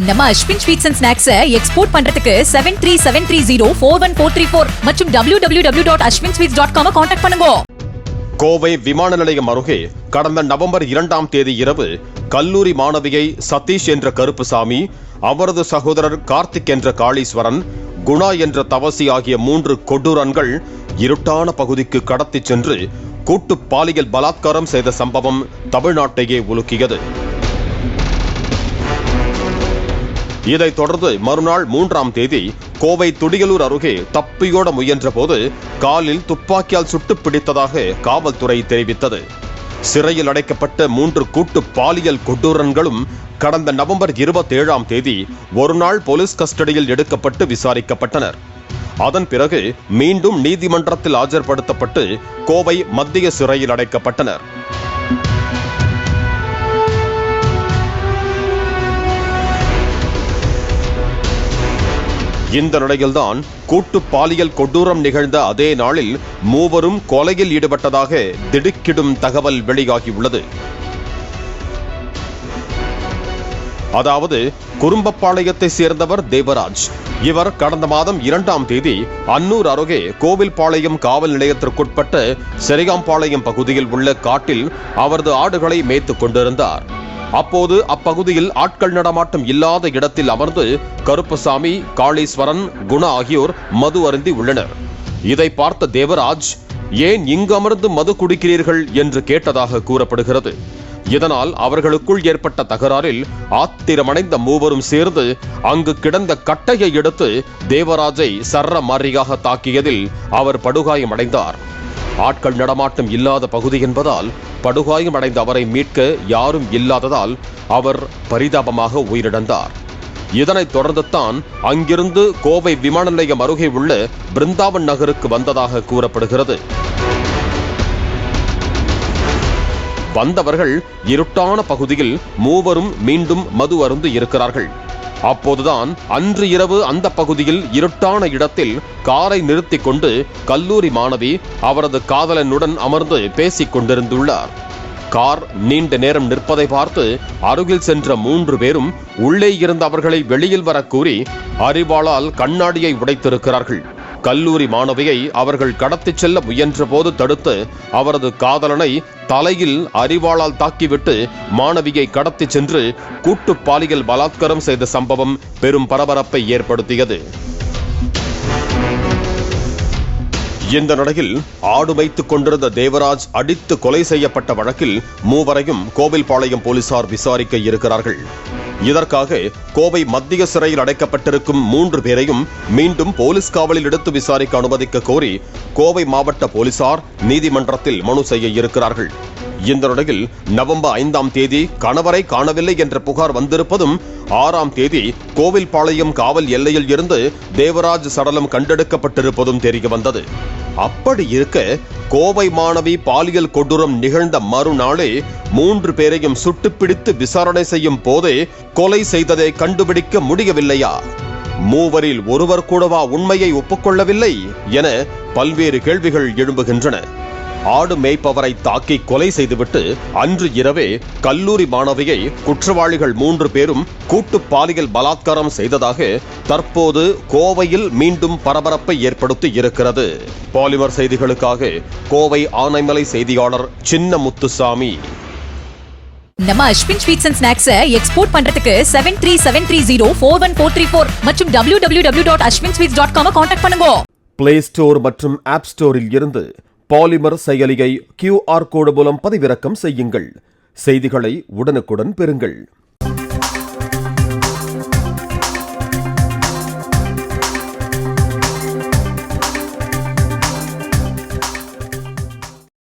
நம்ம Ashwin sweets and snacks export பண்றதுக்கு 7373041434 மற்றும் www.ashwinsweets.com கான்டாக்ட் பண்ணுங்க. கோவை விமான நிலையம் அருகே கடந்த நவம்பர் 2ஆம் தேதி இரவு கல்லூரி மாணவியை சதீஷ் என்ற கருப்புசாமி, அவரது சகோதரர் கார்த்திக் என்ற காளீஸ்வரன், குணா என்ற தவசி ஆகிய 3 கொடூரன்கள் இருட்டான பகுதிக்கு கடத்திச் சென்று கூட்டு பாலியல் பலாத்காரம் செய்த சம்பவம் தமிழ்நாட்டையே உலுக்கியது. இதைத் தொடர்ந்து மறுநாள் 3ஆம் தேதி கோவை துடியலூர் அருகே தப்பியோட முயன்ற போது காலில் துப்பாக்கியால் சுட்டு பிடித்ததாக காவல்துறை தெரிவித்தது. சிறையில் அடைக்கப்பட்ட 3 கூட்டு பாலியல் கொடூரன்களும் கடந்த நவம்பர் 27ஆம் தேதி ஒருநாள் போலீஸ் கஸ்டடியில் எடுக்கப்பட்டு விசாரிக்கப்பட்டனர். அதன் பிறகு மீண்டும் நீதிமன்றத்தில் ஆஜர்படுத்தப்பட்டு கோவை மத்திய சிறையில் அடைக்கப்பட்டனர். இந்த நிலையில்தான் கூட்டு பாலியல் கொடூரம் நிகழ்ந்த அதே நாளில் 3 கொலையில் ஈடுபட்டதாக திடுக்கிடும் தகவல் வெளியாகியுள்ளது. அதாவது குறும்பப்பாளையத்தை சேர்ந்தவர் தேவராஜ். இவர் கடந்த மாதம் 2ஆம் தேதி அன்னூர் அருகே கோவில்பாளையம் காவல் நிலையத்திற்குட்பட்ட செரிகாம்பாளையம் பகுதியில் உள்ள காட்டில் அவரது ஆடுகளை மேய்த்துக் கொண்டிருந்தார். அப்போது அப்பகுதியில் ஆட்கள் நடமாட்டம் இல்லாத இடத்தில் அமர்ந்து கருப்பசாமி, காளீஸ்வரன், குணா ஆகியோர் மது அருந்தி உள்ளனர். இதை பார்த்த தேவராஜ், ஏன் இங்கு அமர்ந்து மது குடிக்கிறீர்கள் என்று கேட்டதாக கூறப்படுகிறது. இதனால் அவர்களுக்குள் ஏற்பட்ட தகராறில் ஆத்திரமடைந்த 3 சேர்ந்து அங்கு கிடந்த கட்டையை எடுத்து தேவராஜை சரமாரியாக தாக்கியதில் அவர் படுகாயமடைந்தார். ஆட்கள் நடமாட்டம் இல்லாத பகுதி என்பதால் படுகாயம் அடைந்த அவரை மீட்க யாரும் இல்லாததால் அவர் பரிதாபமாக உயிரிழந்தார். இதனைத் தொடர்ந்துதான் அங்கிருந்து கோவை விமான நிலையம் அருகே உள்ள பிருந்தாவன் நகருக்கு வந்ததாக கூறப்படுகிறது. வந்தவர்கள் இருட்டான பகுதியில் 3 மீண்டும் மது அருந்து இருக்கிறார்கள். அப்போதுதான் அன்று இரவு அந்த பகுதியில் இருட்டான இடத்தில் காரை நிறுத்திக் கொண்டு கல்லூரி மாணவி அவரது காதலனுடன் அமர்ந்து பேசிக் கொண்டிருந்துள்ளார். கார் நீண்ட நேரம் நிற்பதை பார்த்து அருகில் சென்ற 3 பேரும் உள்ளே இருந்த அவர்களை வெளியில் வர கூறி அரிவாளால் கண்ணாடியை உடைத்திருக்கிறார்கள். கல்லூரி மாணவியை அவர்கள் கடத்திச் செல்ல முயன்ற போது தடுத்து அவரது காதலனை தலையில் அரிவாளால் தாக்கிவிட்டு மாணவியை கடத்திச் சென்று கூட்டு பாலியல் பலாத்காரம் செய்த சம்பவம் பெரும் பரபரப்பை ஏற்படுத்தியது. இந்த நிலையில் ஆடு வைத்துக் கொண்டிருந்த தேவராஜ் அடித்து கொலை செய்யப்பட்ட வழக்கில் 3 கோவில்பாளையம் போலீசார் விசாரிக்க இருக்கிறார்கள். இதற்காக கோவை மத்திய சிறையில் அடைக்கப்பட்டிருக்கும் 3 பேரையும் மீண்டும் போலீஸ் காவலில் எடுத்து விசாரிக்க அனுமதிக்க கோரி கோவை மாவட்ட போலீசார் நீதிமன்றத்தில் மனு செய்ய இருக்கிறார்கள். இந்த நிலையில் நவம்பர் 5ஆம் தேதி கணவரை காணவில்லை என்ற புகார் வந்திருப்பதும் 6ஆம் தேதி கோவில்பாளையம் காவல் எல்லையில் இருந்து தேவராஜ் சடலம் கண்டெடுக்கப்பட்டிருப்பதும் தெரிய வந்தது. அப்படி இருக்க கோவை மாணவி பாலியல் கொடூரம் நிகழ்ந்த மறுநாளே 3 பேரையும் சுட்டுப்பிடித்து விசாரணை செய்யும் போதே கொலை செய்ததை கண்டுபிடிக்க முடியவில்லையா? 3 ஒருவர் கூடவா உண்மையை ஒப்புக்கொள்ளவில்லை என பல்வேறு கேள்விகள் எழும்புகின்றன. ஆடு மேய்ப்பவரை தாக்கி கொலை செய்துவிட்டு அன்று இரவே கல்லூரி மாணவியை குற்றவாளிகள் 3 பேரும் கூட்டு பாலியல் பலாத்காரம் செய்ததாக தற்போது கோவையில் மீண்டும் பரபரப்பை ஏற்படுத்தி இருக்கிறது. பாலிமர் செய்திகளுக்காக கோவை ஆனைமலை செய்தியாளர் சின்ன முத்துசாமி. நம்ம Ashwin sweets and snacks export பண்றதுக்கு 7373041434 மற்றும் www.ashwinsweets.com கான்டாக்ட் பண்ணுங்க. பிளே ஸ்டோர் மற்றும் ஆப் ஸ்டோரில் இருந்து பாலிமர் செயலியை QR கோடு மூலம் பதிவிறக்கம் செய்யுங்கள். செய்திகளை உடனுக்குடன் பெறுங்கள்.